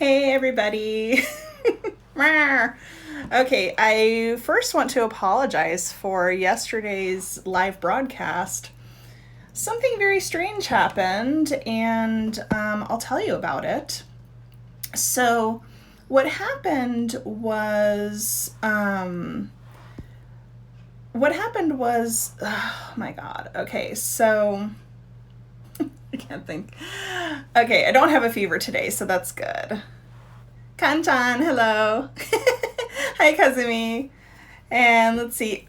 Hey everybody. Okay, I first want to apologize for yesterday's live broadcast. Something very strange happened, and I'll tell you about it. So, what happened was, oh my god. Okay, so I can't think. Okay, I don't have a fever today, so that's good. Kanchan, hello. Hi, Kazumi. And let's see.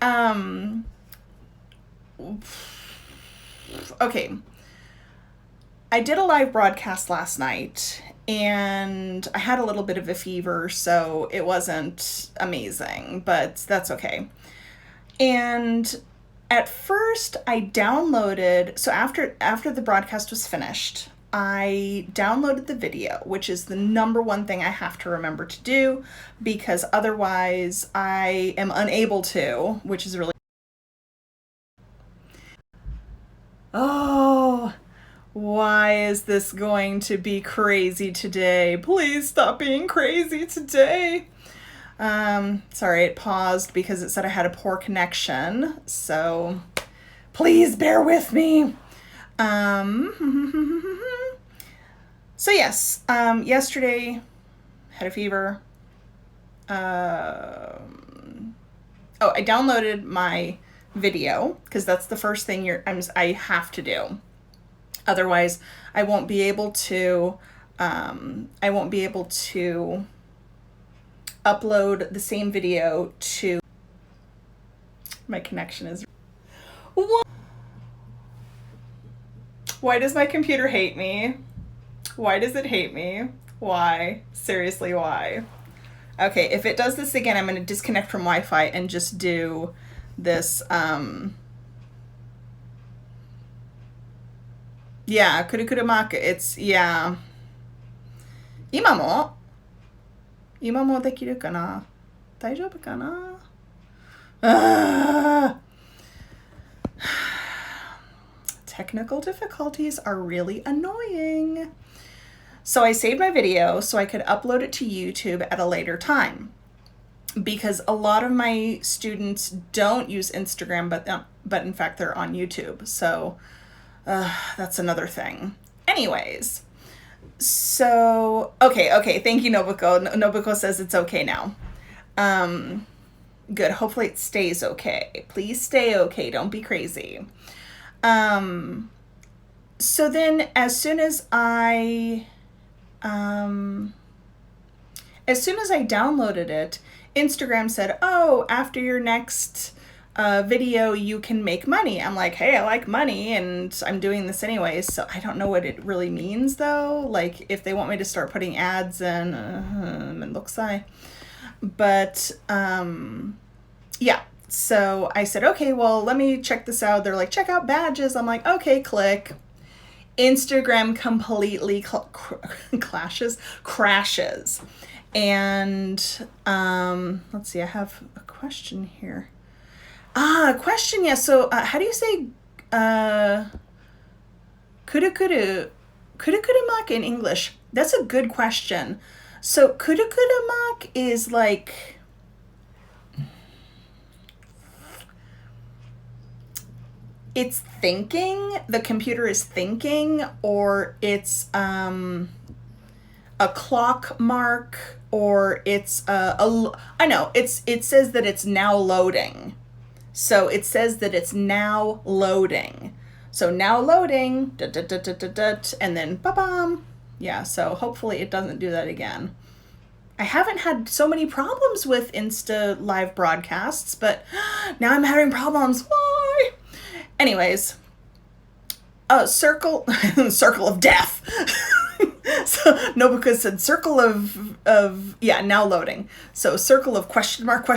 Okay. I did a live broadcast last night and I had a little bit of a fever, so it wasn't amazing, but that's okay. And at first I downloaded, so after the broadcast was finished, I downloaded the video, which is the number one thing I have to remember to do because otherwise I am unable to, which is really. Oh, why is this going to be crazy today? Please stop being crazy today. Sorry, it paused because it said I had a poor connection. So please bear with me. So yes, yesterday had a fever. I downloaded my video because that's the first thing I have to do. Otherwise, I won't be able to. I won't be able to upload the same video to. My connection is. What? Why does my computer hate me? Why does it hate me? Why? Seriously, why? Okay, if it does this again, I'm going to disconnect from Wi-Fi and just do this. Yeah, kurukurumaku. It's, yeah. 今もできるかな大丈夫かな Technical difficulties are really annoying. So I saved my video so I could upload it to YouTube at a later time. Because a lot of my students don't use Instagram, but in fact they're on YouTube. So that's another thing. Anyways, so okay. Thank you, Nobuko. Nobuko says it's okay now. Good. Hopefully it stays okay. Please stay okay. Don't be crazy. So then, as soon as I downloaded it, Instagram said, "Oh, after your next video, you can make money." I'm like, "Hey, I like money, and I'm doing this anyways." So I don't know what it really means, though. Like, if they want me to start putting ads in, it looks like. But yeah. So I said, "Okay, well, let me check this out." They're like, "Check out badges." I'm like, "Okay, click." Instagram completely crashes. And let's see, I have a question here. Question, yeah. So how do you say kurukurumak in English? That's a good question. So kurukurumak is like, it's thinking, the computer is thinking, or it's a clock mark, or it's I know, it says that it's now loading. So it says that it's now loading. So now loading, and then ba-bam. Yeah, so hopefully it doesn't do that again. I haven't had so many problems with Insta live broadcasts, but now I'm having problems. Why? Anyways, circle of death. So Nobuka said circle of yeah, now loading. So circle of question mark.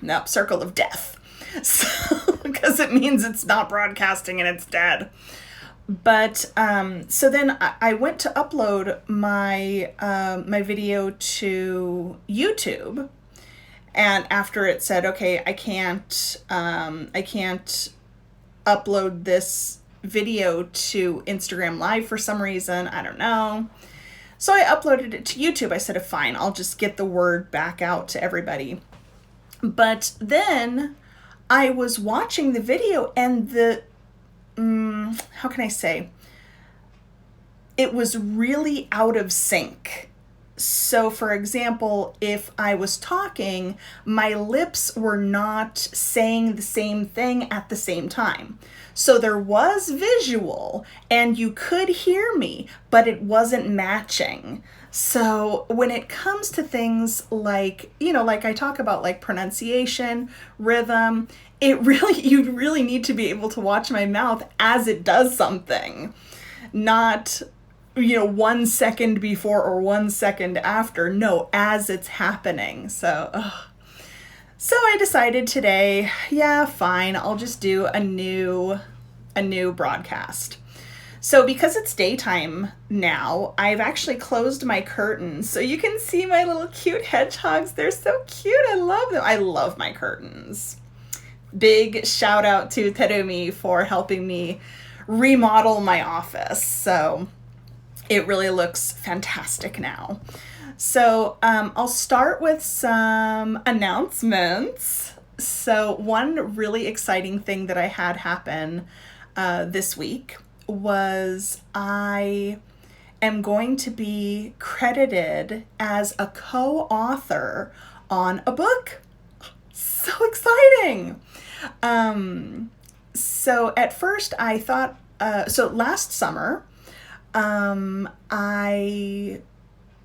Nope, circle of death. So because it means it's not broadcasting and it's dead. But so then I went to upload my my video to YouTube, and after it said, "Okay, I can't upload this video to Instagram Live for some reason. I don't know." So I uploaded it to YouTube. I said, fine, I'll just get the word back out to everybody. But then I was watching the video and how can I say? It was really out of sync. So, for example, if I was talking, my lips were not saying the same thing at the same time. So there was visual and you could hear me, but it wasn't matching. So when it comes to things like, like I talk about like pronunciation, rhythm, you really need to be able to watch my mouth as it does something, not 1 second before or 1 second after. No, as it's happening. So I decided today, yeah, fine, I'll just do a new broadcast. So because it's daytime now, I've actually closed my curtains so you can see my little cute hedgehogs. They're so cute. I love them. I love my curtains. Big shout out to Terumi for helping me remodel my office. So it really looks fantastic now. So I'll start with some announcements. So one really exciting thing that I had happen this week was I am going to be credited as a co-author on a book. So exciting! So at first I thought, last summer, I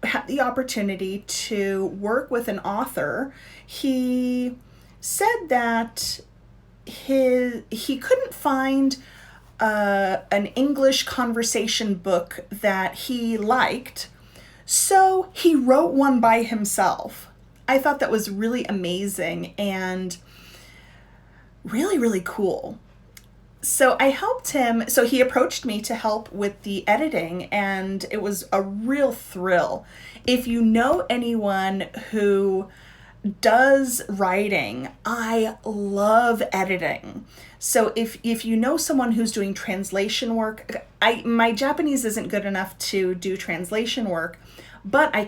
had the opportunity to work with an author. He said that he couldn't find an English conversation book that he liked, so he wrote one by himself. I thought that was really amazing and really, really cool. So I helped him. So he approached me to help with the editing, and it was a real thrill. If you know anyone who does writing, I love editing. So if you know someone who's doing translation work, my Japanese isn't good enough to do translation work, but I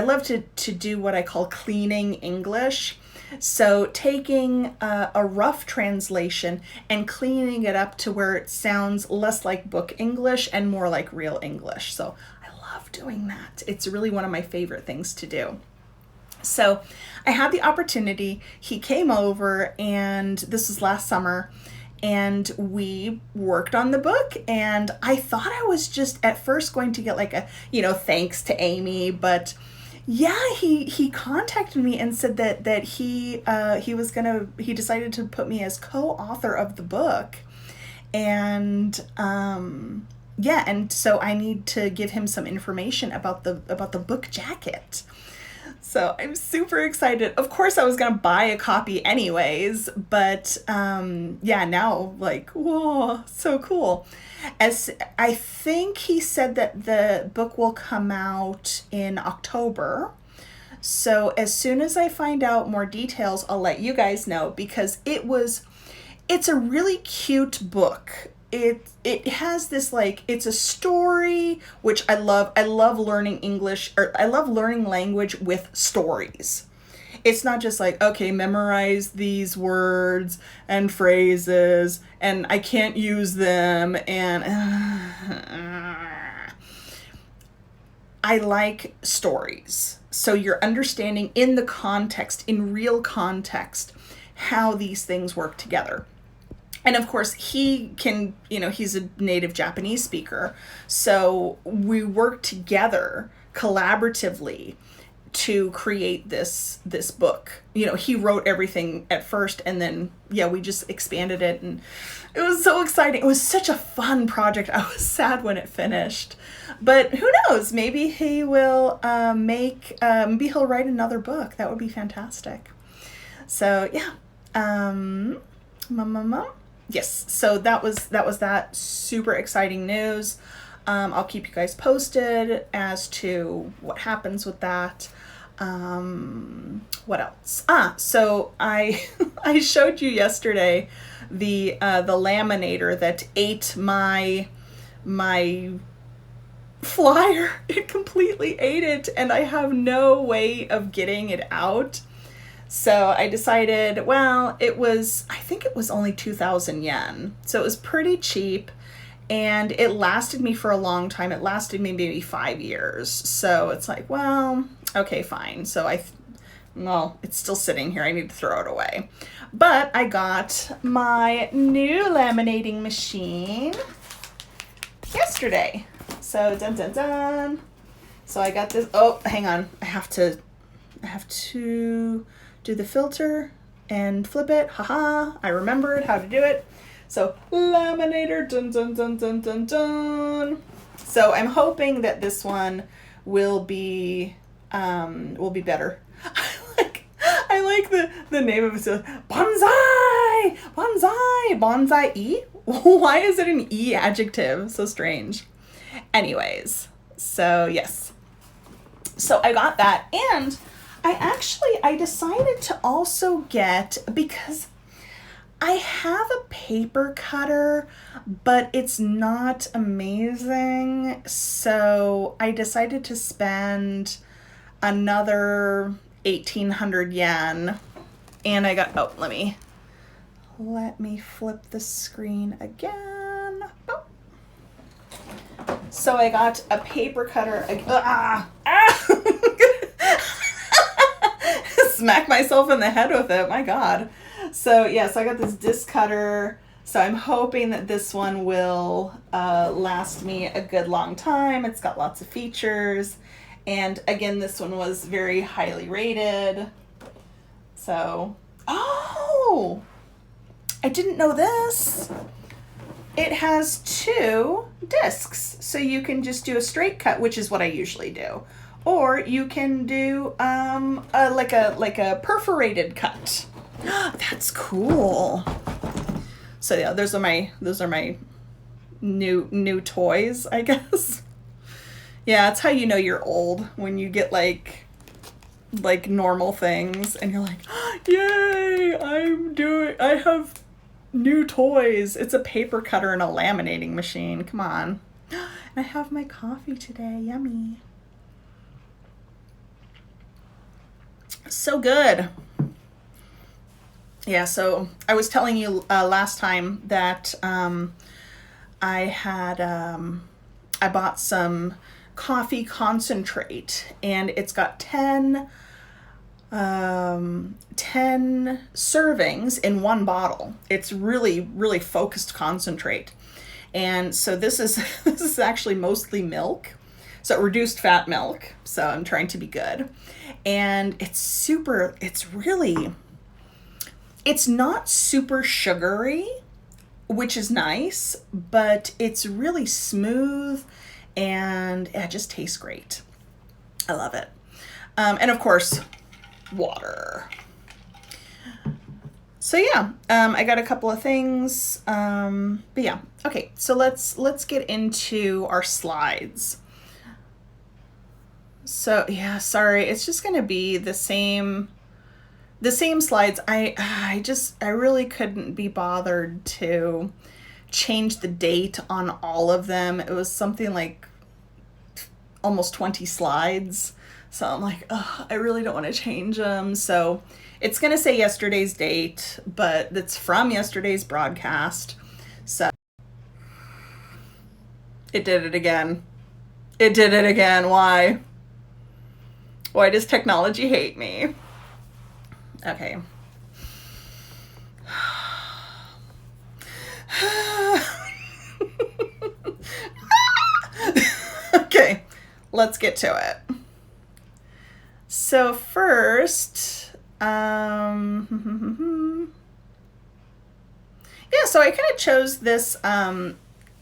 love to do what I call cleaning English. So taking a rough translation and cleaning it up to where it sounds less like book English and more like real English. So I love doing that. It's really one of my favorite things to do. So I had the opportunity. He came over, and this was last summer, and we worked on the book. And I thought I was just at first going to get like a, thanks to Amy, but yeah, he contacted me and said that he decided to put me as co-author of the book. And and so I need to give him some information about the book jacket. So I'm super excited. Of course, I was going to buy a copy anyways, but now, like, whoa, so cool. As I think he said that the book will come out in October. So as soon as I find out more details, I'll let you guys know, because it's a really cute book. It has this, like, it's a story, which I love. I love learning English, or I love learning language with stories. It's not just like, okay, memorize these words and phrases and I can't use them, and I like stories. So you're understanding in the context, in real context, how these things work together. And of course, he can, he's a native Japanese speaker. So we work together collaboratively to create this book. He wrote everything at first, and then, we just expanded it. And it was so exciting. It was such a fun project. I was sad when it finished. But who knows? Maybe he will maybe he'll write another book. That would be fantastic. So, yeah. Yes, so that was that super exciting news. I'll keep you guys posted as to what happens with that. What else? So I showed you yesterday the laminator that ate my flyer. It completely ate it, and I have no way of getting it out. So I decided, well, I think it was only 2,000 yen. So it was pretty cheap, and it lasted me for a long time. It lasted me maybe 5 years. So it's like, well, okay, fine. So well, it's still sitting here. I need to throw it away. But I got my new laminating machine yesterday. So dun dun dun. So I got this. Oh, hang on. I have to do the filter and flip it. Haha. I remembered how to do it. So laminator, dun dun dun dun dun dun. So I'm hoping that this one will be better. I like the name of it. So, bonsai, bonsai, bonsai E. Why is it an E adjective? So strange. Anyways, so yes. So I got that, and I decided to also get, because I have a paper cutter, but it's not amazing. So I decided to spend another 1,800 yen, and I got, oh, let me flip the screen again. Oh. So I got a paper cutter. Smack myself in the head with it. My God. So yes, I got this disc cutter. So I'm hoping that this one will last me a good long time. It's got lots of features. And again, this one was very highly rated. So, oh, I didn't know this. It has 2 discs, so you can just do a straight cut, which is what I usually do, or you can do like a perforated cut. That's cool. So yeah, those are my new toys, I guess. Yeah, it's how you know you're old, when you get like normal things and you're like, yay, I have new toys. It's a paper cutter and a laminating machine. Come on. And I have my coffee today. Yummy. So good. Yeah, so I was telling you last time that I bought some coffee concentrate, and it's got 10 servings in one bottle. It's really, really focused concentrate. And so this is actually mostly milk. So reduced fat milk. So I'm trying to be good. And it's not super sugary, which is nice, but it's really smooth, and it just tastes great. I love it. And of course, water. So yeah, I got a couple of things, but yeah. Okay, so let's get into our slides. So yeah, sorry, it's just gonna be the same slides. I really couldn't be bothered to change the date on all of them. It was something like almost 20 slides. So I'm like, oh, I really don't want to change them. So it's going to say yesterday's date, but it's from yesterday's broadcast. So it did it again. It did it again. Why? Why does technology hate me? Okay. Okay, let's get to it. So first, yeah, so I kind of chose this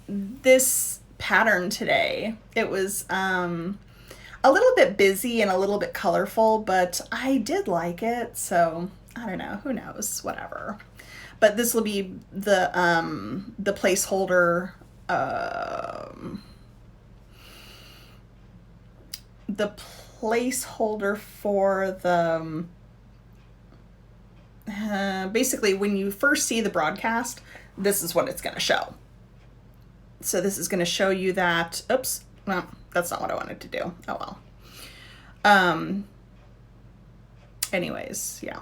this pattern today. It was a little bit busy and a little bit colorful, but I did like it, so I don't know, who knows, whatever. But this will be the placeholder, for the basically when you first see the broadcast, this is what it's going to show. So this is going to show you that, oops, well, that's not what I wanted to do. Oh well. Anyways, yeah.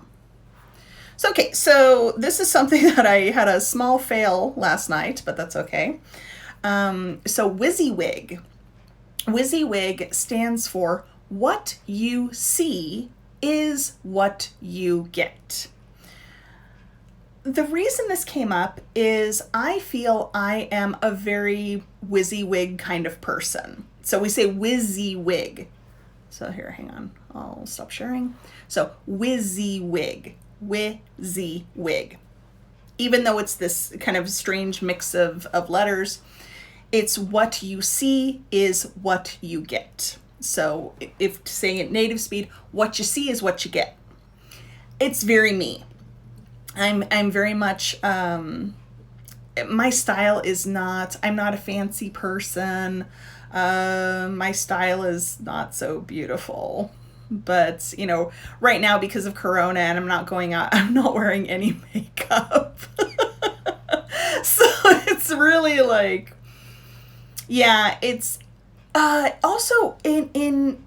So, okay, so this is something that I had a small fail last night, but that's okay. So WYSIWYC. WYSIWYC stands for what you see is what you get. The reason this came up is I feel I am a very WYSIWYC kind of person. So we say WYSIWYC. So here, hang on. I'll stop sharing. So WYSIWYC. WYSIWYC. Even though it's this kind of strange mix of letters, it's what you see is what you get. So if saying it native speed, what you see is what you get. It's very me. I'm very much, my style is not, I'm not a fancy person. My style is not so beautiful. But, you know, right now because of Corona and I'm not going out, I'm not wearing any makeup. So it's really like, yeah, it's, also in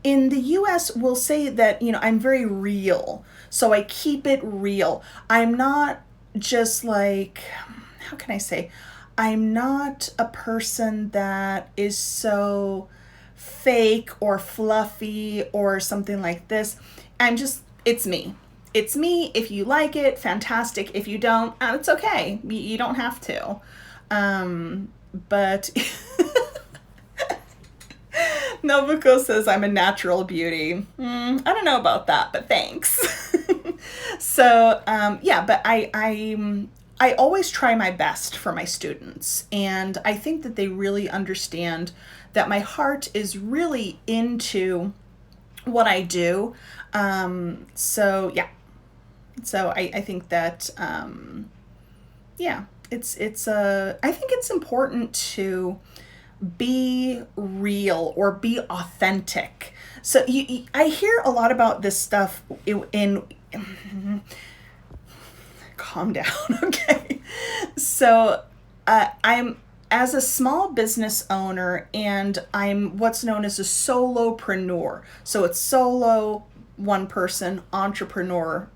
the US we'll say that, you know, I'm very real. So I keep it real. I'm not just like, how can I say? I'm not a person that is so fake or fluffy or something like this. It's me. It's me. If you like it, fantastic. If you don't, it's okay. You don't have to. But Nobuko says I'm a natural beauty. I don't know about that, but thanks. So, yeah, but I always try my best for my students, and I think that they really understand that my heart is really into what I do. So yeah. So I think that, yeah, I think it's important to be real or be authentic. So I hear a lot about this stuff in calm down, okay? So I'm, as a small business owner, and I'm what's known as a solopreneur. So it's solo, one person, entrepreneur,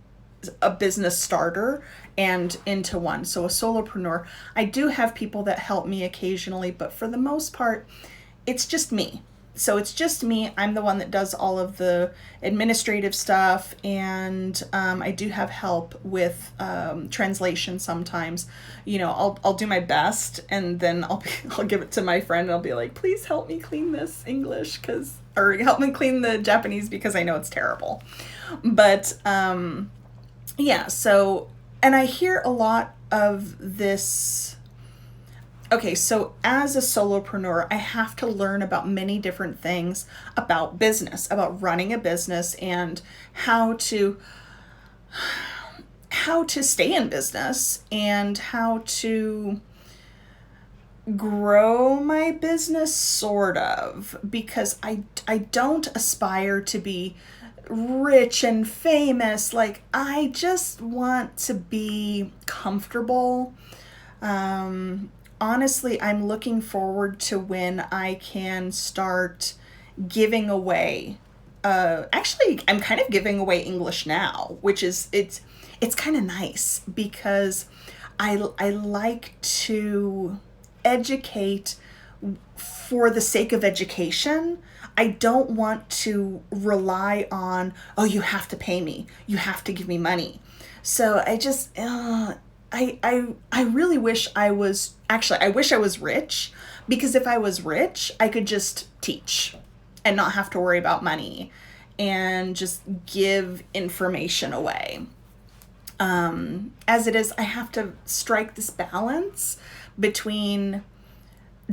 a business starter, and into one. So a solopreneur. I do have people that help me occasionally, but for the most part, it's just me. So it's just me. I'm the one that does all of the administrative stuff, and I do have help with translation sometimes. You know, I'll do my best, and then I'll give it to my friend, and I'll be like, please help me clean this English, or help me clean the Japanese because I know it's terrible. But yeah. So, and I hear a lot of this. Okay, so as a solopreneur, I have to learn about many different things about business, about running a business, and how to stay in business and how to grow my business, sort of, because I don't aspire to be rich and famous. Like, I just want to be comfortable. Honestly, I'm looking forward to when I can start giving away. Actually, I'm kind of giving away English now, which is, it's kind of nice because I like to educate for the sake of education. I don't want to rely on, oh, you have to pay me, you have to give me money. So I just, I really wish I was rich, because if I was rich, I could just teach and not have to worry about money and just give information away. As it is, I have to strike this balance between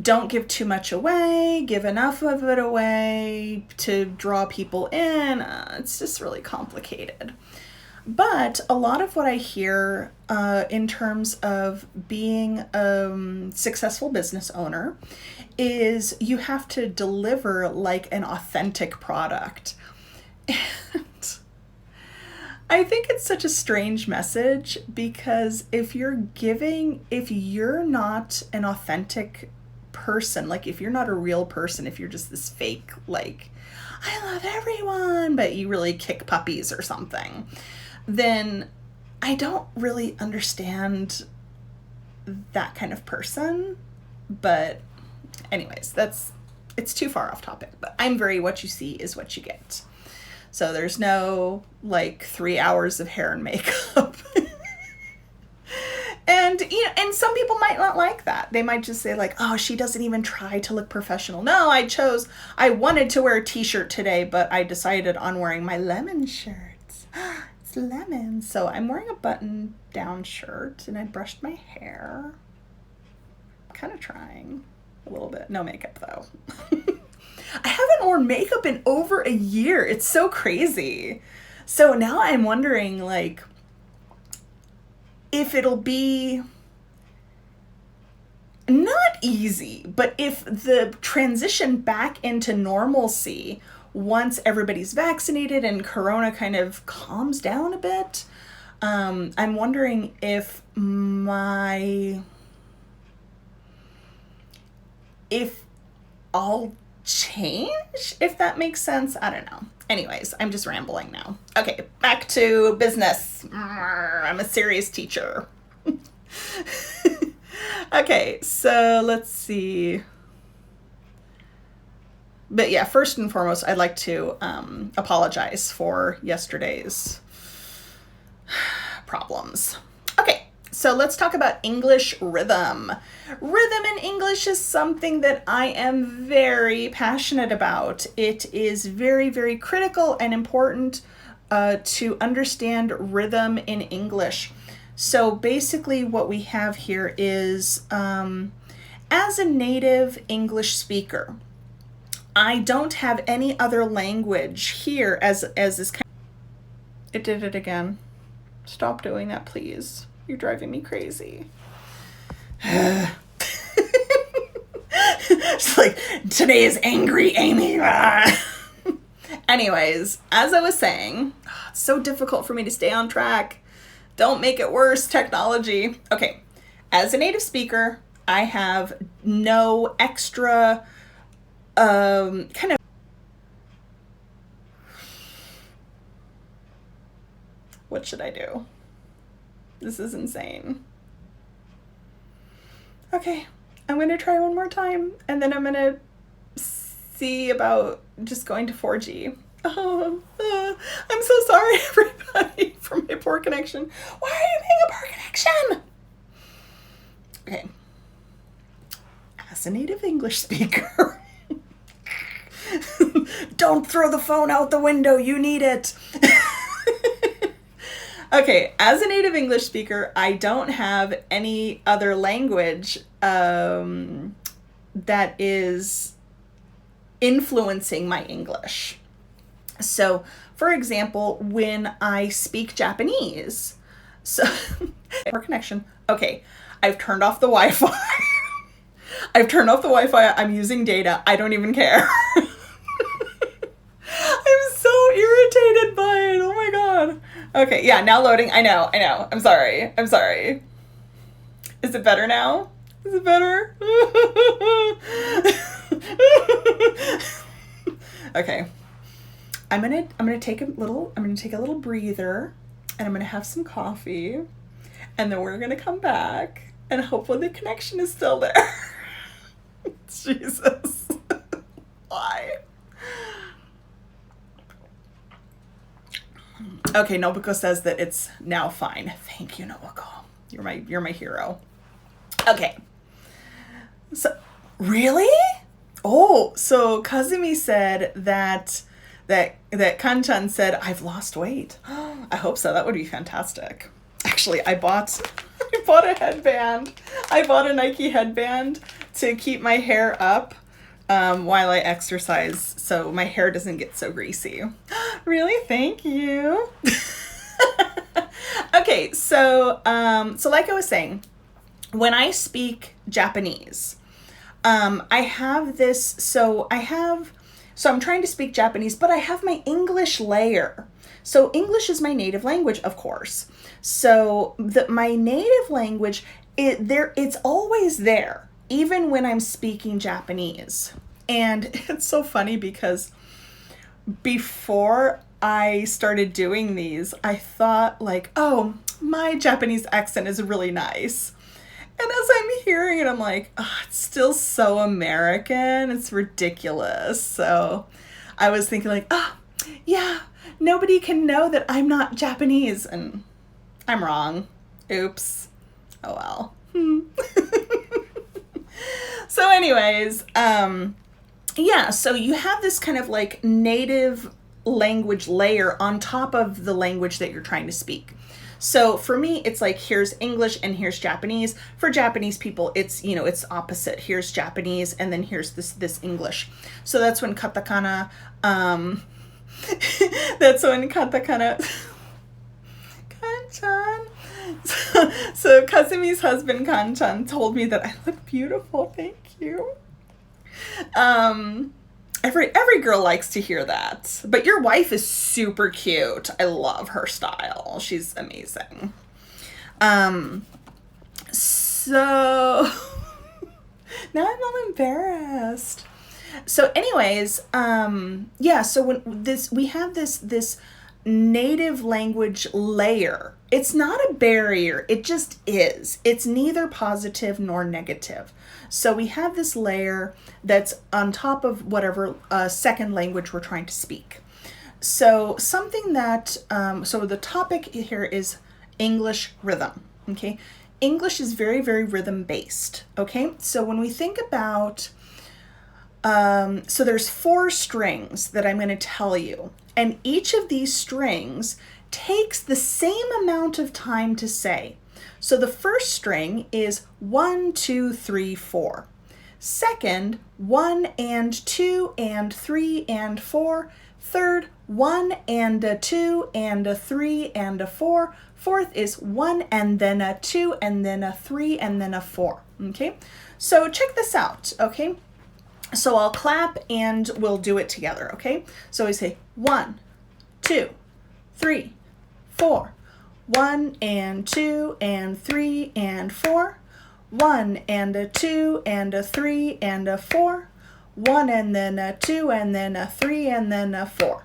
don't give too much away, give enough of it away to draw people in. It's just really complicated. But a lot of what I hear in terms of being a successful business owner is you have to deliver like an authentic product. And I think it's such a strange message, because if you're not an authentic person, like if you're not a real person, if you're just this fake, like, I love everyone, but you really kick puppies or something, then I don't really understand that kind of person. But anyways, it's too far off topic, but I'm very what you see is what you get. So there's no like 3 hours of hair and makeup. And, you know, and some people might not like that. They might just say like, oh, she doesn't even try to look professional. No, I wanted to wear a t-shirt today, but I decided on wearing my lemon shirt. It's lemon. So I'm wearing a button down shirt and I brushed my hair. Kind of trying a little bit. No makeup though. I haven't worn makeup in over a year. It's so crazy. So now I'm wondering like if it'll be not easy, but if the transition back into normalcy once everybody's vaccinated and Corona kind of calms down a bit, I'm wondering if I'll change, if that makes sense. I don't know. Anyways, I'm just rambling now. Okay, back to business. I'm a serious teacher. Okay, so let's see. But yeah, first and foremost, I'd like to apologize for yesterday's problems. Okay, so let's talk about English rhythm. Rhythm in English is something that I am very passionate about. It is very, very critical and important to understand rhythm in English. So basically what we have here is, as a native English speaker, I don't have any other language here as this kind of... It did it again. Stop doing that, please. You're driving me crazy. It's like, today is angry Amy. Anyways, as I was saying, it's so difficult for me to stay on track. Don't make it worse, technology. Okay, as a native speaker, I have no extra kind of... What should I do? This is insane. Okay, I'm going to try one more time, and then I'm going to see about just going to 4G. I'm so sorry, everybody, for my poor connection. Why are you being a poor connection? Okay. As a native English speaker, don't throw the phone out the window. You need it. Okay, as a native English speaker, I don't have any other language that is influencing my English. So, for example, when I speak Japanese, so poor connection. Okay, I've turned off the Wi-Fi. I've turned off the Wi-Fi. I'm using data. I don't even care. I'm so irritated by it. Oh my god. Okay, yeah, now loading. I know. I'm sorry. Is it better now? Is it better? Okay. I'm gonna take a little breather, and I'm gonna have some coffee, and then we're gonna come back, and hopefully the connection is still there. Jesus. Why? Okay, Nobuko says that it's now fine. Thank you, Nobuko. You're my hero. Okay. So, really? Oh, so Kazumi said that Kanchan said, I've lost weight. I hope so. That would be fantastic. Actually, I bought a headband. I bought a Nike headband to keep my hair up while I exercise, so my hair doesn't get so greasy. Really? Thank you. Okay, so like I was saying, when I speak Japanese, I have this, so I'm trying to speak Japanese, but I have my English layer. So English is my native language, of course. So my native language, it's always there. even when I'm speaking Japanese. And it's so funny because before I started doing these, I thought like, oh, my Japanese accent is really nice. And as I'm hearing it, I'm like, oh, it's still so American. It's ridiculous. So I was thinking like, oh, yeah, nobody can know that I'm not Japanese. And I'm wrong. Oops. Oh well. So anyways, yeah, so you have this kind of like native language layer on top of the language that you're trying to speak. So for me, it's like, here's English and here's Japanese. For Japanese people, it's, you know, it's opposite. Here's Japanese and then here's this English. So that's when katakana, Kanchan. So Kazumi's husband Kanchan told me that I look beautiful. Thank you. Every girl likes to hear that. But your wife is super cute. I love her style. She's amazing. So now I'm all embarrassed. So anyways, yeah, so when we have this native language layer. It's not a barrier, it just is. It's neither positive nor negative. So we have this layer that's on top of whatever second language we're trying to speak. So something that, so the topic here is English rhythm, okay? English is very, very rhythm based, okay? So when we think about, so there's 4 strings that I'm going to tell you. And each of these strings takes the same amount of time to say. So the first string is 1, 2, 3, 4. Second, 1 and 2 and 3 and 4. Third, 1 and a 2 and a 3 and a 4. Fourth is 1 and then a 2 and then a 3 and then a 4. Okay, so check this out, okay? So I'll clap and we'll do it together, okay? So we say 1, 2, 3, 4. 1 and 2 and 3 and 4. 1 and a 2 and a 3 and a 4. 1 and then a 2 and then a 3 and then a 4.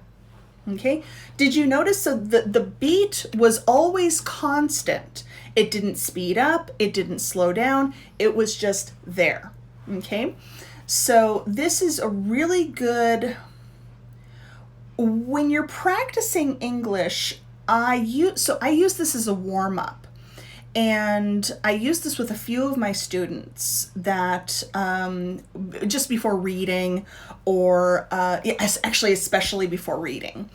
Okay? Did you notice so the beat was always constant? It didn't speed up, it didn't slow down, it was just there. Okay? So this is a really good, when you're practicing English, I use this as a warm-up. And I use this with a few of my students that just before reading or actually especially before reading,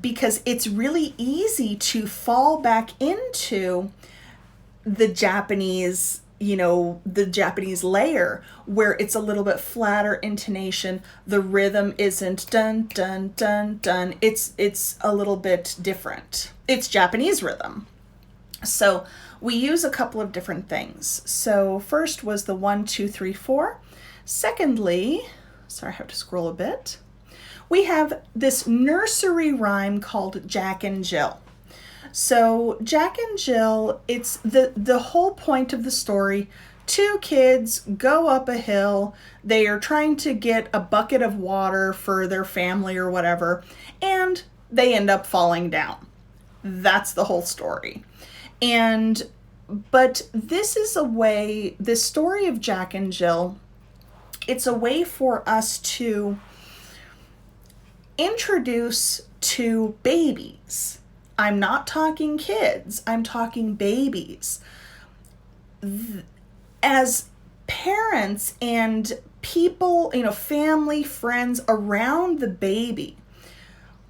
because it's really easy to fall back into the Japanese, the Japanese layer where it's a little bit flatter intonation. The rhythm isn't dun, dun, dun, dun. It's a little bit different. It's Japanese rhythm. So we use a couple of different things. So first was the 1, 2, 3, 4. Secondly, sorry, I have to scroll a bit. We have this nursery rhyme called Jack and Jill. So Jack and Jill, it's the whole point of the story. 2 kids go up a hill. They are trying to get a bucket of water for their family or whatever, and they end up falling down. That's the whole story. But this is a way, this story of Jack and Jill, it's a way for us to introduce to babies. I'm not talking kids, I'm talking babies. As parents and people, family, friends around the baby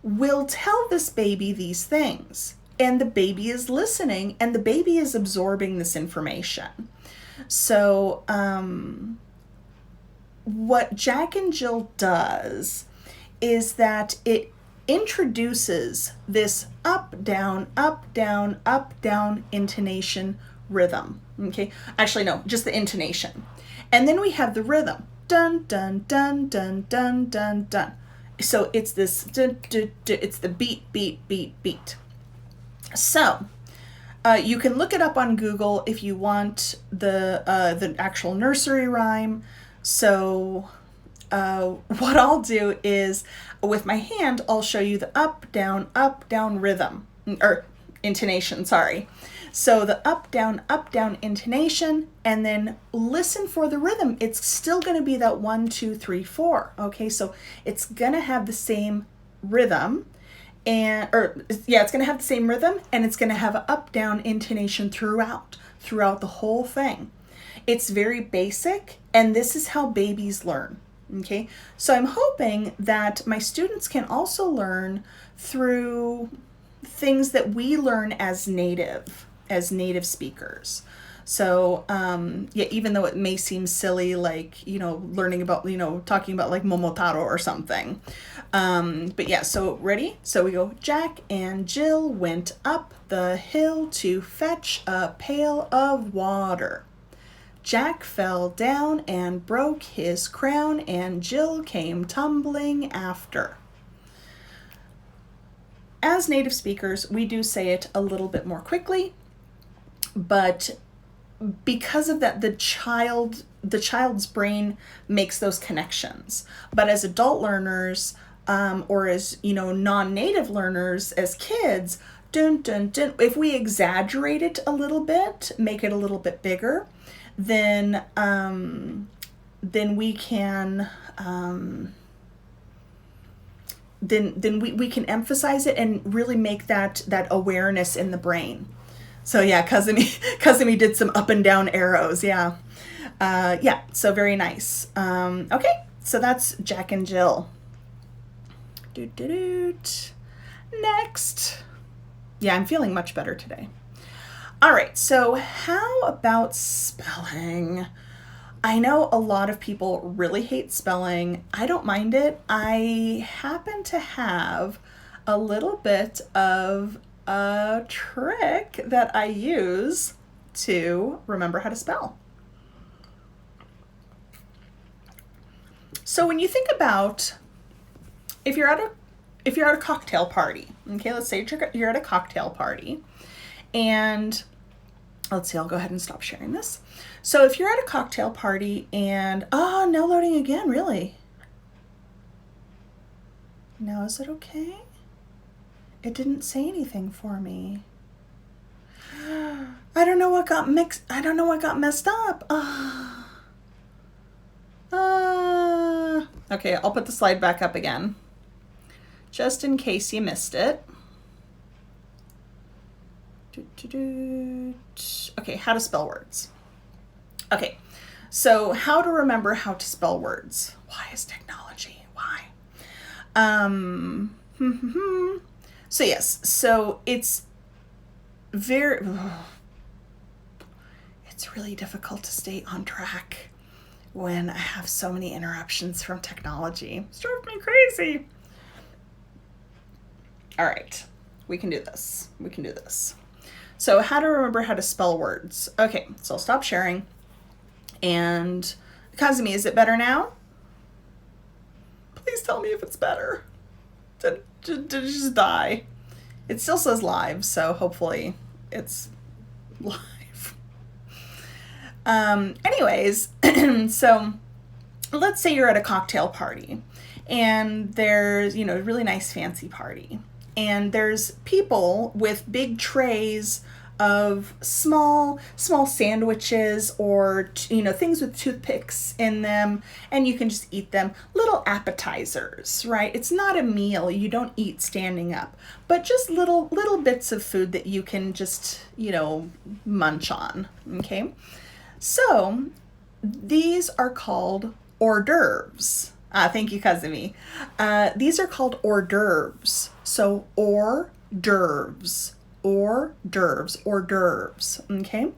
will tell this baby these things. And the baby is listening and the baby is absorbing this information. So what Jack and Jill does is that it introduces this up, down, up, down, up, down intonation rhythm. Okay, actually no, just the intonation. And then we have the rhythm. Dun, dun, dun, dun, dun, dun, dun. So it's this, dun, dun, dun, it's the beat, beat, beat, beat. So You can look it up on Google if you want the actual nursery rhyme. So what I'll do is with my hand, I'll show you the up, down rhythm, or intonation, sorry. So the up, down intonation, and then listen for the rhythm. It's still going to be that 1, 2, 3, 4. Okay, so it's going to have the same rhythm, it's going to have the same rhythm, and it's going to have an up, down intonation throughout the whole thing. It's very basic, and this is how babies learn. Okay, so I'm hoping that my students can also learn through things that we learn as native speakers. So even though it may seem silly, like, learning about, talking about like Momotaro or something. But yeah, so ready? So we go, Jack and Jill went up the hill to fetch a pail of water. Jack fell down and broke his crown, and Jill came tumbling after. As native speakers, we do say it a little bit more quickly, but because of that, the child's brain makes those connections. But as adult learners, or as non-native learners, as kids, dun dun dun, if we exaggerate it a little bit, make it a little bit bigger, then we can then we can emphasize it and really make that awareness in the brain. So yeah, Kazumi did some up and down arrows. Yeah, so very nice. Okay, so that's Jack and Jill. Next. Yeah, I'm feeling much better today. All right, so how about spelling? I know a lot of people really hate spelling. I don't mind it. I happen to have a little bit of a trick that I use to remember how to spell. So when you think about if you're at a cocktail party, okay, let's say you're at a cocktail party, and let's see, I'll go ahead and stop sharing this. So if you're at a cocktail party and, no loading again, really? Now is it okay? It didn't say anything for me. I don't know what got messed up. Okay, I'll put the slide back up again, just in case you missed it. Okay, how to spell words. Okay, so how to remember how to spell words. Why is technology? Why? So yes, so it's really difficult to stay on track when I have so many interruptions from technology. It's driving me crazy. All right, we can do this. So how to remember how to spell words. Okay, so I'll stop sharing. And Kazumi, is it better now? Please tell me if it's better. Did it just die? It still says live, so hopefully it's live. Anyways, so let's say you're at a cocktail party and there's, a really nice fancy party. And there's people with big trays of small sandwiches or, things with toothpicks in them, and you can just eat them. Little appetizers, right? It's not a meal. You don't eat standing up, but just little bits of food that you can just, munch on, okay? So these are called hors d'oeuvres. Thank you, Kazumi. These are called hors d'oeuvres. So hors d'oeuvres, okay?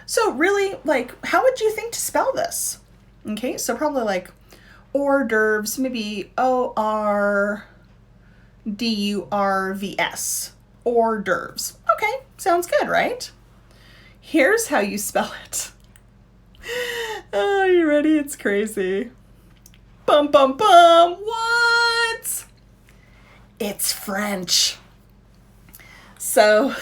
So really, how would you think to spell this? Okay, so probably like hors d'oeuvres, maybe O-R-D-U-R-V-S, hors d'oeuvres. Okay, sounds good, right? Here's how you spell it. Oh, you ready? It's crazy. Bum, bum, bum. What? It's French. So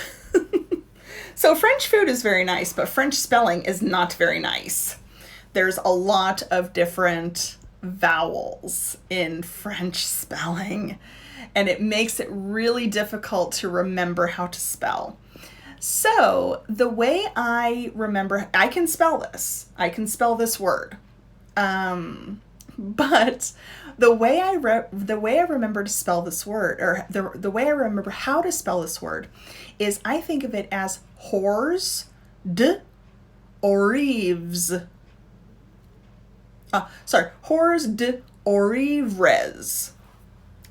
So French food is very nice, but French spelling is not very nice. There's a lot of different vowels in French spelling, and it makes it really difficult to remember how to spell. So the way I remember, I can spell this. I can spell this word. But the way I remember to spell this word, or the way I remember how to spell this word, is I think of it as hors d'orives. Hors d'orivres.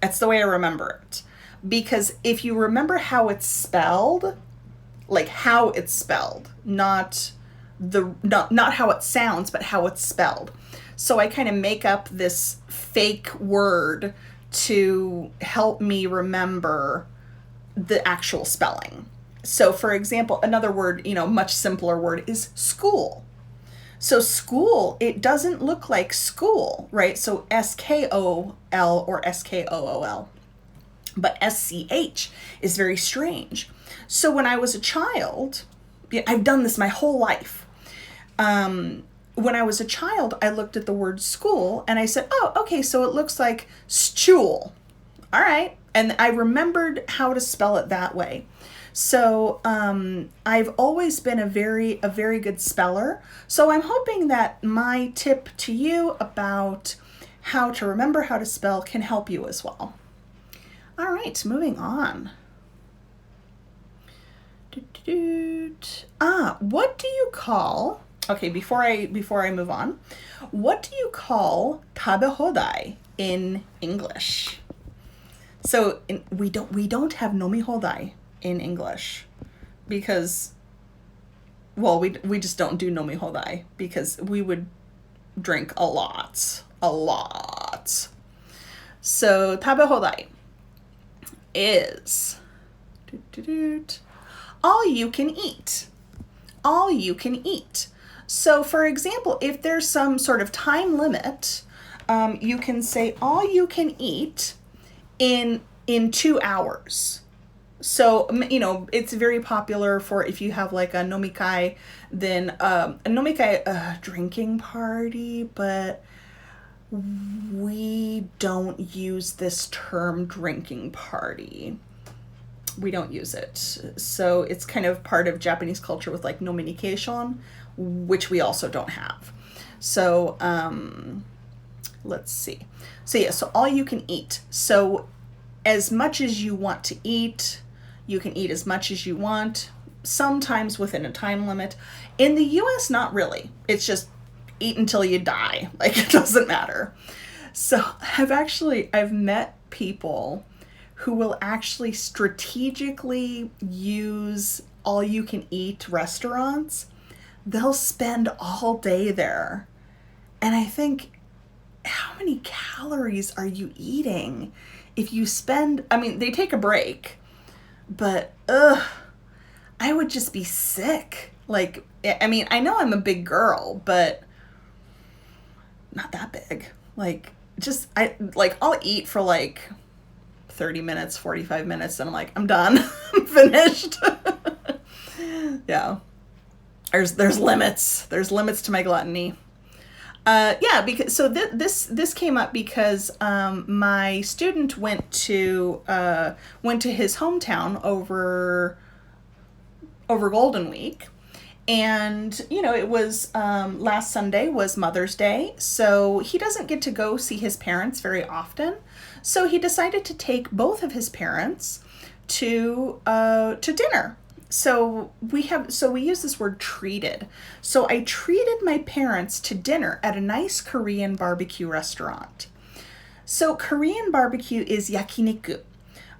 That's the way I remember it. Because if you remember how it's spelled, like how it's spelled, not how it sounds, but how it's spelled. So I kind of make up this fake word to help me remember the actual spelling. So for example, another word, much simpler word is school. So school, it doesn't look like school, right? So S-K-O-L or S-K-O-O-L. But S-C-H is very strange. So when I was a child, I've done this my whole life. When I was a child, I looked at the word school and I said, oh, okay, so it looks like stool. All right. And I remembered how to spell it that way. So I've always been a very good speller. So I'm hoping that my tip to you about how to remember how to spell can help you as well. All right, moving on. What do you call? Okay, before I move on, what do you call tabehodai in English? So we don't have nomihodai in English because, well, we just don't do nomihodai because we would drink a lot. So tabehodai is all you can eat. All you can eat. So for example, if there's some sort of time limit, you can say all you can eat in 2 hours. So, it's very popular for if you have like a nomikai, then a nomikai drinking party, but we don't use this term drinking party. We don't use it. So it's kind of part of Japanese culture with like nominikation, which we also don't have. So let's see. So all you can eat. So as much as you want to eat, you can eat as much as you want, sometimes within a time limit. In the US, not really. It's just eat until you die. Like, it doesn't matter. So I've met people who will actually strategically use all you can eat restaurants. They'll spend all day there. And I think, how many calories are you eating? If you spend, they take a break, but I would just be sick. Like, I know I'm a big girl, but not that big. Like, I'll eat for like 30 minutes, 45 minutes, and I'm like, I'm done. I'm finished. Yeah. There's limits. There's limits to my gluttony. Because this came up because my student went to his hometown over Golden Week, and it was last Sunday was Mother's Day, so he doesn't get to go see his parents very often, so he decided to take both of his parents to dinner. So we use this word treated. So I treated my parents to dinner at a nice Korean barbecue restaurant. So Korean barbecue is yakiniku,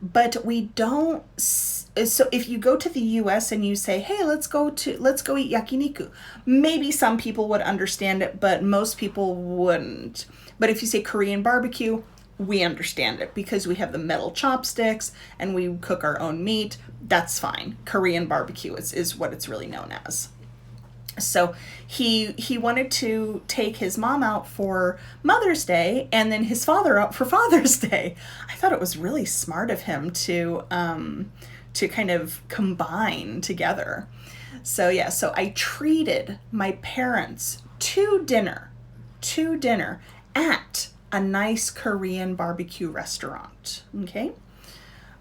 but we don't. So if you go to the US and you say, hey, let's go eat yakiniku, maybe some people would understand it, but most people wouldn't. But if you say Korean barbecue, we understand it because we have the metal chopsticks and we cook our own meat. That's fine. Korean barbecue is what it's really known as. So he wanted to take his mom out for Mother's Day and then his father out for Father's Day. I thought it was really smart of him to kind of combine together. So yeah, so I treated my parents to dinner at a nice Korean barbecue restaurant. Okay.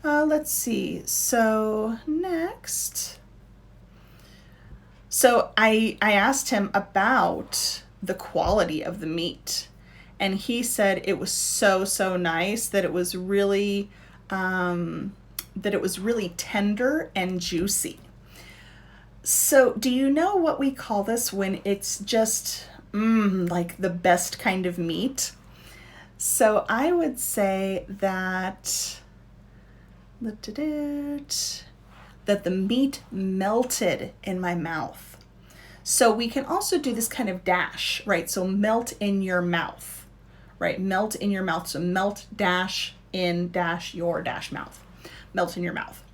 Let's see. So next. So I asked him about the quality of the meat, and he said it was so nice, that it was really tender and juicy. So do you know what we call this when it's just like the best kind of meat? So I would say that the meat melted in my mouth. So we can also do this kind of dash, right? So melt in your mouth, right? Melt in your mouth. So melt, dash in, dash your, dash mouth. Melt in your mouth.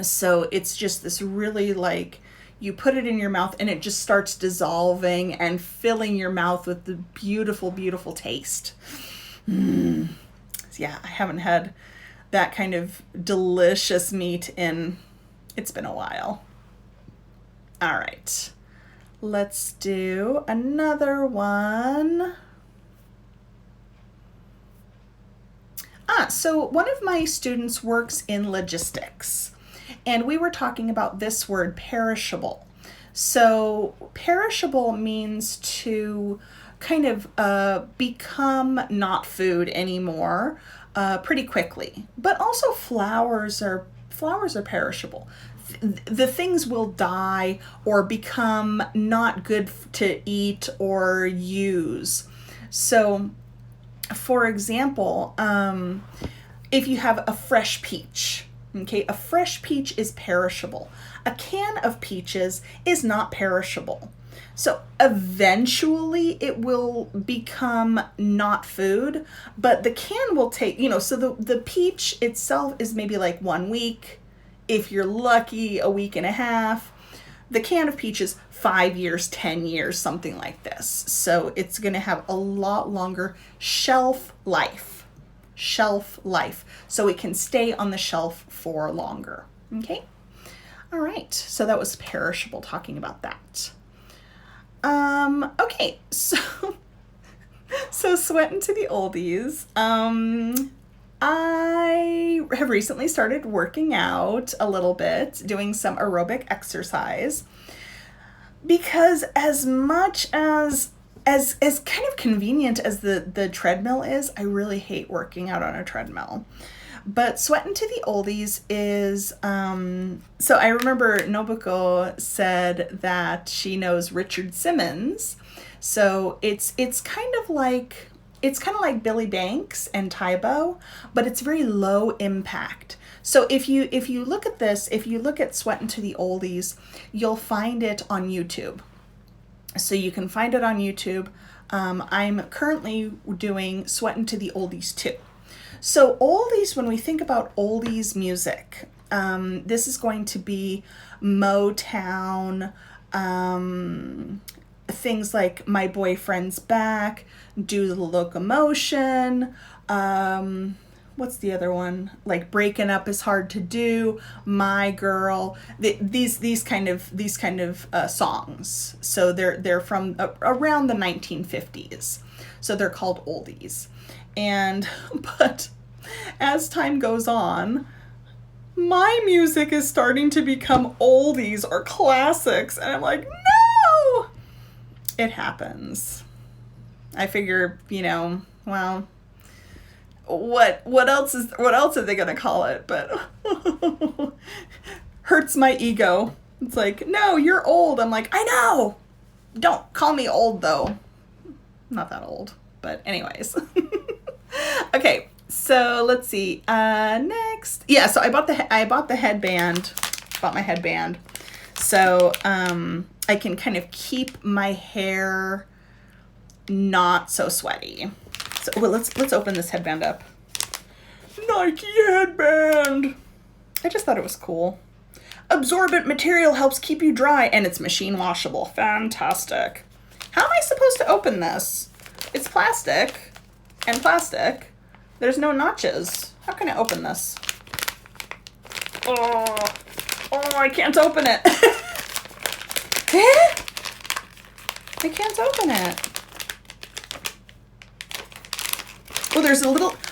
So it's just this really, like, you put it in your mouth and it just starts dissolving and filling your mouth with the beautiful, beautiful taste. Yeah, I haven't had that kind of delicious meat it's been a while. All right, let's do another one. So one of my students works in logistics, and we were talking about this word perishable. So perishable means to kind of become not food anymore pretty quickly. But also flowers are perishable. The things will die or become not good to eat or use. So, for example, if you have a fresh peach, okay, a fresh peach is perishable. A can of peaches is not perishable. So eventually it will become not food, but the can will take, so the peach itself is maybe like 1 week. If you're lucky, a week and a half. The can of peaches, 5 years, 10 years, something like this. So it's going to have a lot longer shelf life. So it can stay on the shelf for longer. Okay. All right. So that was perishable, talking about that. Okay, so sweating to the oldies. I have recently started working out a little bit, doing some aerobic exercise, because as much as kind of convenient as the treadmill is, I really hate working out on a treadmill. But sweating to the oldies is, so I remember Nobuko said that she knows Richard Simmons. So it's kind of like Billy Banks and Taibo, but it's very low impact. So if you look at this, if you look at Sweatin' to the Oldies, you'll find it on YouTube. So you can find it on YouTube. I'm currently doing Sweatin' to the Oldies too. So oldies, when we think about oldies music, this is going to be Motown, things like My Boyfriend's Back, Do the Locomotion, what's the other one? Like Breaking Up is Hard to Do, My Girl, these kind of songs. So they're from around the 1950s. So they're called oldies. But as time goes on, my music is starting to become oldies or classics, and I'm like, no! It happens. I figure, well, what else are they gonna call it? But hurts my ego. It's like, no, you're old. I'm like, I know. Don't call me old though. I'm not that old, but anyways. Okay, so let's see. Next, yeah. So I bought the headband. Bought my headband, so I can kind of keep my hair not so sweaty. So let's open this headband up. Nike headband. I just thought it was cool. Absorbent material helps keep you dry, and it's machine washable. Fantastic. How am I supposed to open this? It's plastic and plastic. There's no notches. How can I open this? Oh, I can't open it. I can't open it. Oh,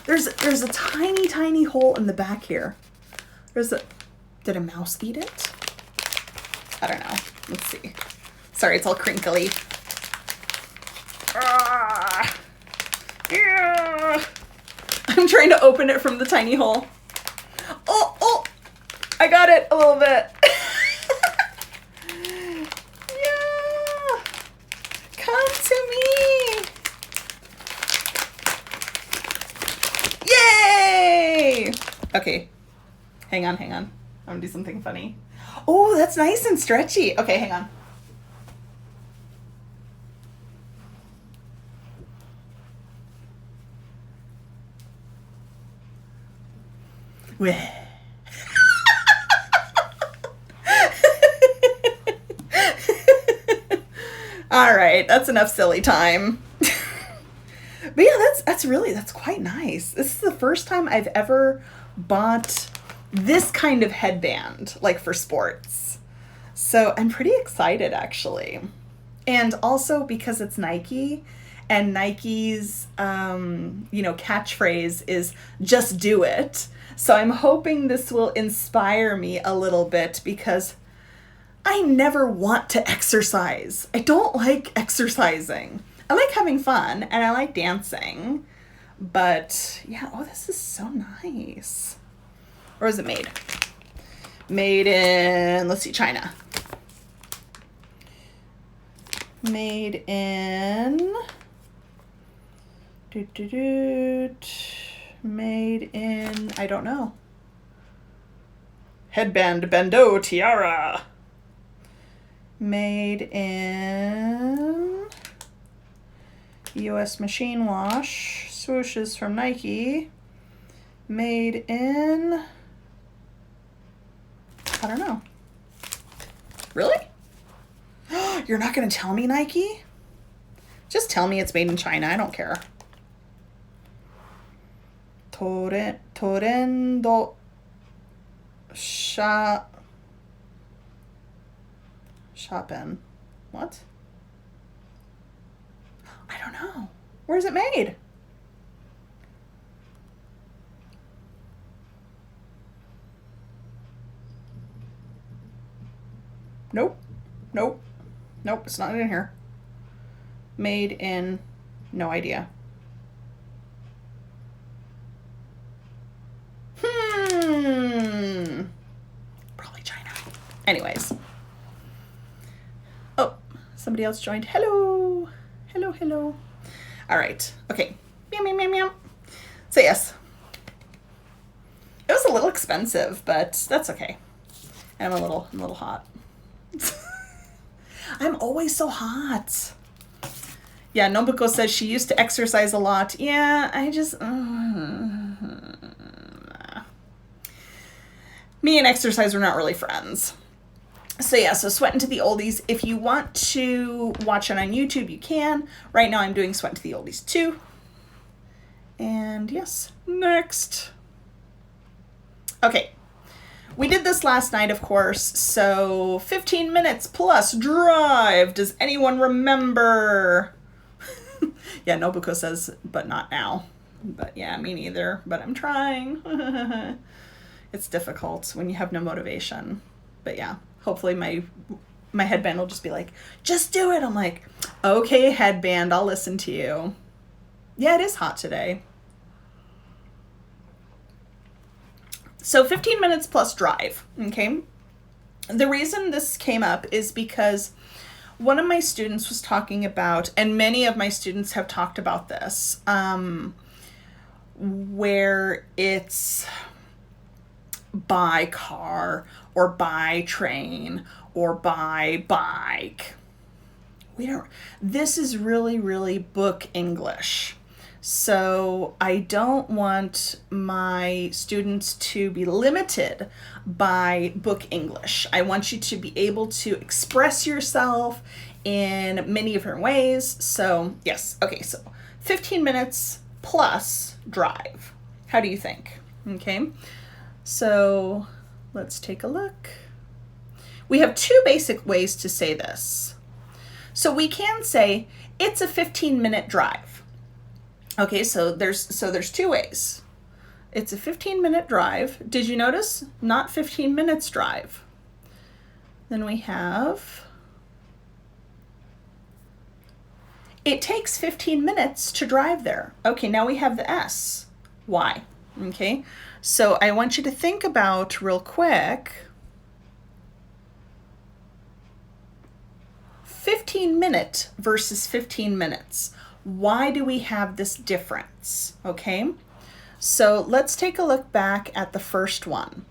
there's a tiny, tiny hole in the back here. Did a mouse eat it? I don't know. Let's see. Sorry, it's all crinkly. Yeah. I'm trying to open it from the tiny hole. Oh, I got it a little bit. Yeah. Come to me. Yay. Okay. Hang on. I'm gonna do something funny. Oh, that's nice and stretchy. Okay, hang on. All right, that's enough silly time. But yeah, that's quite nice. This is the first time I've ever bought this kind of headband, like for sports. So I'm pretty excited, actually. And also because it's Nike, and Nike's, catchphrase is just do it. So I'm hoping this will inspire me a little bit, because I never want to exercise. I don't like exercising. I like having fun and I like dancing. But yeah, this is so nice. Where is it made? Made in, let's see, China. Made in... Made in, I don't know. Headband, bandeau, tiara. Made in US machine wash. Swooshes from Nike. Made in, I don't know. Really? You're not going to tell me, Nike? Just tell me it's made in China. I don't care. Torrendo Shopping. What? I don't know. Where's it made? Nope. It's not in here. Made in, no idea. Probably China. Anyways. Oh, somebody else joined. Hello. All right. Okay. Meow. So yes. It was a little expensive, but that's okay. And I'm a little hot. I'm always so hot. Yeah, Nobuko says she used to exercise a lot. Yeah, I just... Me and exercise were not really friends. So yeah, so Sweat into the Oldies. If you want to watch it on YouTube, you can. Right now I'm doing Sweat into the Oldies 2. And yes, next. Okay. We did this last night, of course, so 15 minutes plus drive. Does anyone remember? Yeah, Nobuko says, but not now. But yeah, me neither, but I'm trying. It's difficult when you have no motivation. But yeah, hopefully my headband will just be like, just do it. I'm like, okay, headband, I'll listen to you. Yeah, it is hot today. So 15 minutes plus drive, okay? The reason this came up is because one of my students was talking about, and many of my students have talked about this, where it's by car or by train or by bike. This is really, really book English. So I don't want my students to be limited by book English. I want you to be able to express yourself in many different ways. So yes, okay, so 15 minutes plus drive. How do you think? Okay, so let's take a look. We have two basic ways to say this. So we can say it's a 15-minute drive. Okay, so there's two ways. It's a 15-minute drive. Did you notice? Not 15 minutes drive. Then we have, it takes 15 minutes to drive there. Okay, now we have the S. Why? Okay, so I want you to think about real quick. 15-minute versus 15 minutes. Why do we have this difference? Okay, so let's take a look back at the first one.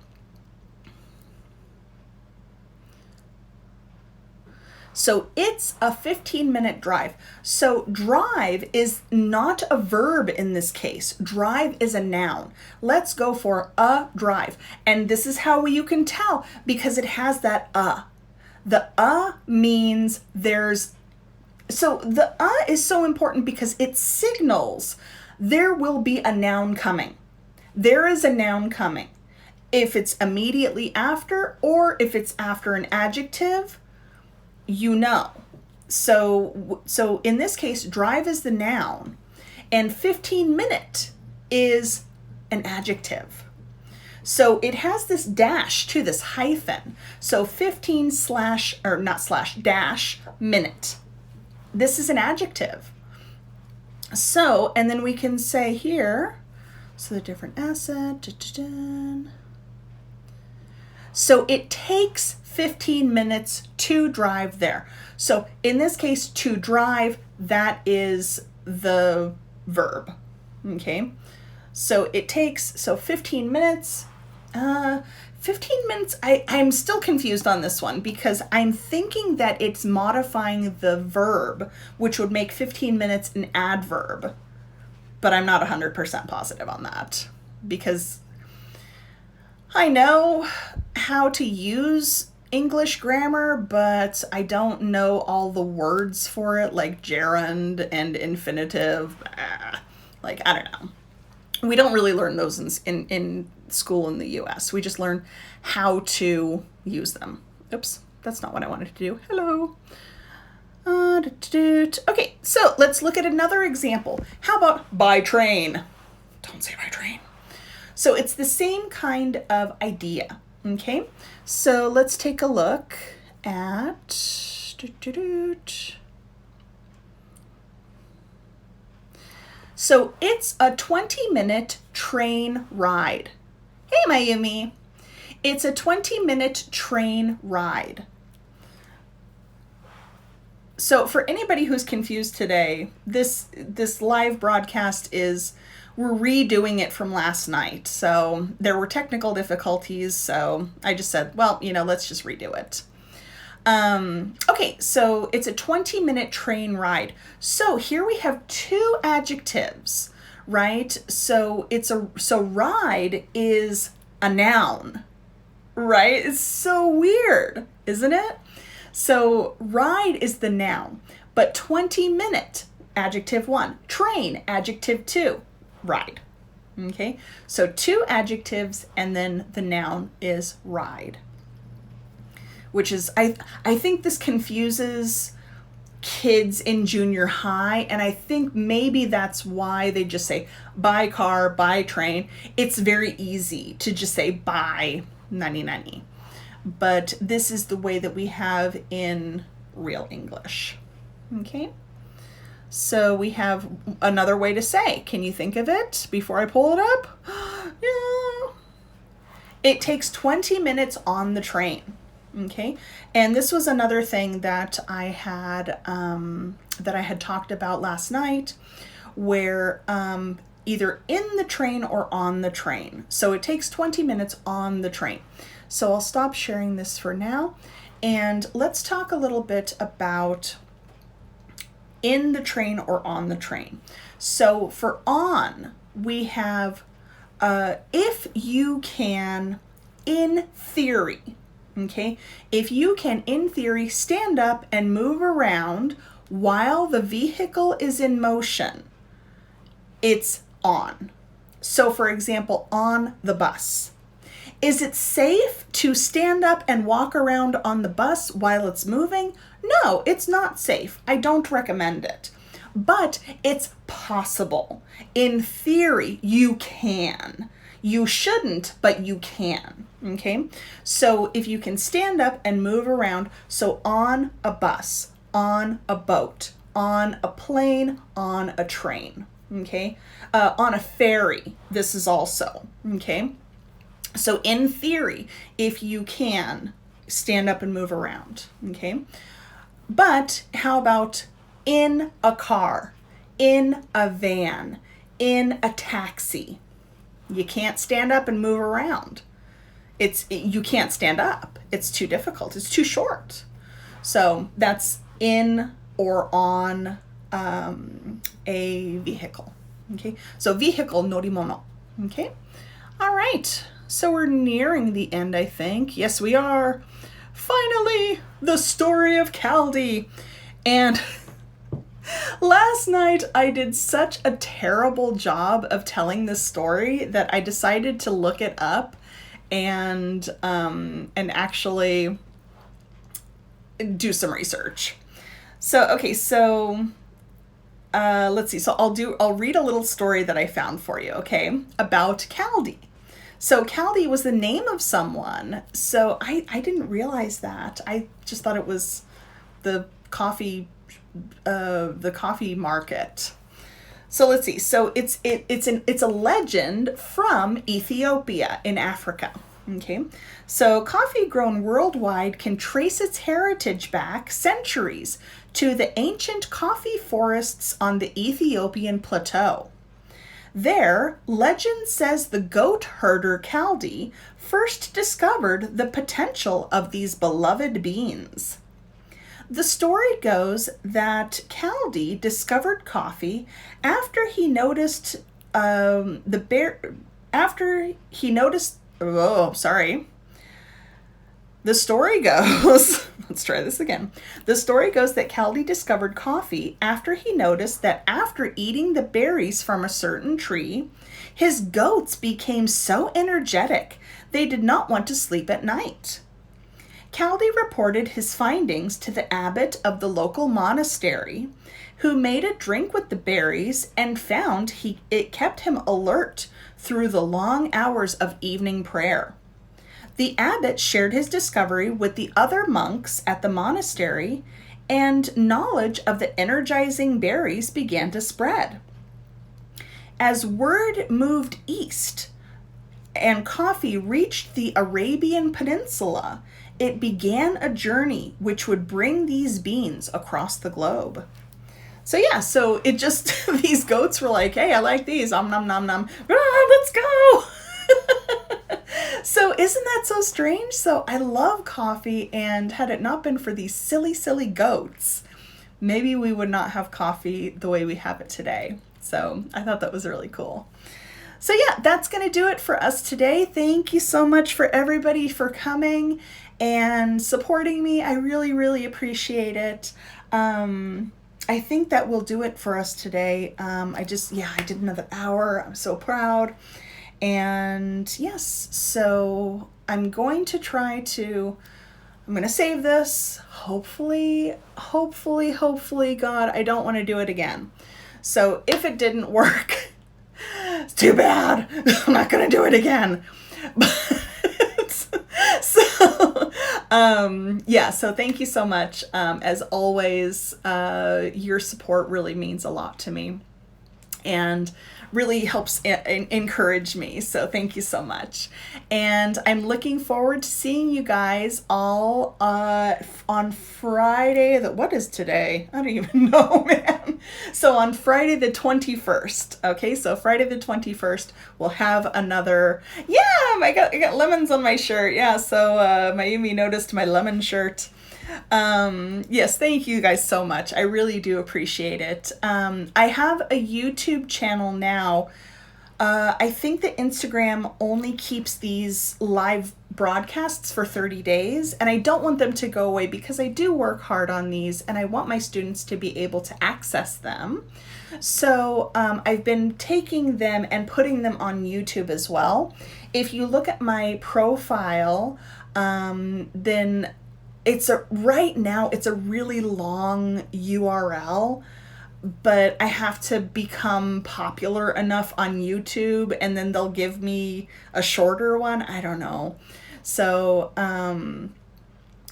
So it's a 15-minute drive. So drive is not a verb in this case. Drive is a noun. Let's go for a drive. And this is how you can tell, because it has that The means there's, so the is so important because it signals there will be a noun coming. There is a noun coming. If it's immediately after or if it's after an adjective, you know. So in this case, drive is the noun and 15-minute is an adjective. So it has this dash to this hyphen. So 15 slash, or not slash, dash, minute. This is an adjective. So, and then we can say here, so the different asset, so it takes 15 minutes to drive there. So in this case, to drive, that is the verb, okay? So it takes, so 15 minutes, 15 minutes, I'm still confused on this one because I'm thinking that it's modifying the verb, which would make 15 minutes an adverb, but I'm not 100% positive on that because I know how to use English grammar, but I don't know all the words for it, like gerund and infinitive. Like, I don't know. We don't really learn those in school in the US. We just learn how to use them. Oops, that's not what I wanted to do. Hello. Okay, so let's look at another example. How about by train? Don't say by train. So it's the same kind of idea, okay? So let's take a look at... So it's a 20-minute train ride. Hey, Mayumi. It's a 20-minute train ride. So for anybody who's confused today, this live broadcast is, we're redoing it from last night. So there were technical difficulties. So I just said, well, let's just redo it. Okay, so it's a 20-minute train ride. So here we have two adjectives, right? So so ride is a noun, right? It's so weird, isn't it? So ride is the noun, but 20-minute, adjective 1, train, adjective 2, ride. Okay, so two adjectives and then the noun is ride. Which is, I think this confuses kids in junior high, and I think maybe that's why they just say by car, by train. It's very easy to just say by nani. But this is the way that we have in real English. Okay, so we have another way to say. Can you think of it before I pull it up? Yeah. It takes 20 minutes on the train. Okay, and this was another thing that I had talked about last night, where either in the train or on the train. So it takes 20 minutes on the train. So I'll stop sharing this for now, and let's talk a little bit about in the train or on the train. So for on, we have if you can, in theory, okay? If you can, in theory, stand up and move around while the vehicle is in motion, it's on. So for example, on the bus. Is it safe to stand up and walk around on the bus while it's moving? No, it's not safe. I don't recommend it. But it's possible. In theory, you can. You shouldn't, but you can. Okay? So if you can stand up and move around, so on a bus, on a boat, on a plane, on a train. Okay? On a ferry, this is also. Okay? So in theory, if you can, stand up and move around. Okay? But how about in a car, in a van, in a taxi? You can't stand up and move around. You can't stand up. It's too difficult. It's too short. So that's in or on a vehicle. Okay. So vehicle, norimono. Okay. All right. So we're nearing the end, I think. Yes, we are. Finally, the story of Caldi. And last night I did such a terrible job of telling this story that I decided to look it up and actually do some research. So okay, so let's see. So I'll read a little story that I found for you, okay, about Caldi. So Caldi was the name of someone. So I didn't realize that. I just thought it was the coffee market. So let's see. So it's a legend from Ethiopia in Africa. Okay. So coffee grown worldwide can trace its heritage back centuries to the ancient coffee forests on the Ethiopian plateau. There, legend says the goat herder Caldi first discovered the potential of these beloved beans. The story goes that Caldi discovered coffee after he noticed The story goes, let's try this again. The story goes that Caldi discovered coffee after he noticed that after eating the berries from a certain tree, his goats became so energetic they did not want to sleep at night. Caldi reported his findings to the abbot of the local monastery, who made a drink with the berries and found it kept him alert through the long hours of evening prayer. The abbot shared his discovery with the other monks at the monastery, and knowledge of the energizing berries began to spread. As word moved east and coffee reached the Arabian Peninsula, it began a journey which would bring these beans across the globe. So yeah, so it just, these goats were like, hey, I like these, nom nom nom. Let's go. So isn't that so strange? So I love coffee, and had it not been for these silly, silly goats, maybe we would not have coffee the way we have it today. So I thought that was really cool. So yeah, that's going to do it for us today. Thank you so much for everybody for coming and supporting me. I really, really appreciate it. I think that will do it for us today. I did another hour. I'm so proud. And yes, so I'm going to save this. Hopefully, God, I don't want to do it again. So if it didn't work, it's too bad. I'm not going to do it again. So thank you so much. As always, your support really means a lot to me and really helps encourage me. So thank you so much. And I'm looking forward to seeing you guys all on Friday. What is today? I don't even know, man. So on Friday the 21st. Okay, so Friday the 21st, we'll have another. Yeah, I got lemons on my shirt. Yeah, so Mayumi noticed my lemon shirt. Yes, thank you guys so much. I really do appreciate it. I have a YouTube channel now. I think that Instagram only keeps these live broadcasts for 30 days, and I don't want them to go away because I do work hard on these and I want my students to be able to access them. So I've been taking them and putting them on YouTube as well. If you look at my profile, then right now it's a really long URL, but I have to become popular enough on YouTube and then they'll give me a shorter one. I don't know. So,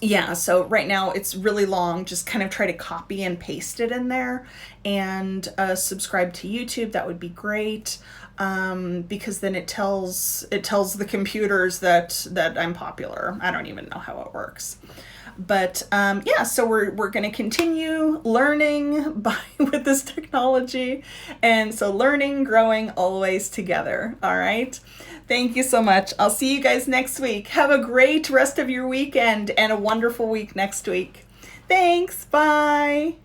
yeah, so right now it's really long. Just kind of try to copy and paste it in there and subscribe to YouTube. That would be great, because then it tells the computers that I'm popular. I don't even know how it works. But yeah, so we're going to continue learning with this technology, and so learning, growing always together. All right. Thank you so much. I'll see you guys next week. Have a great rest of your weekend and a wonderful week next week. Thanks. Bye.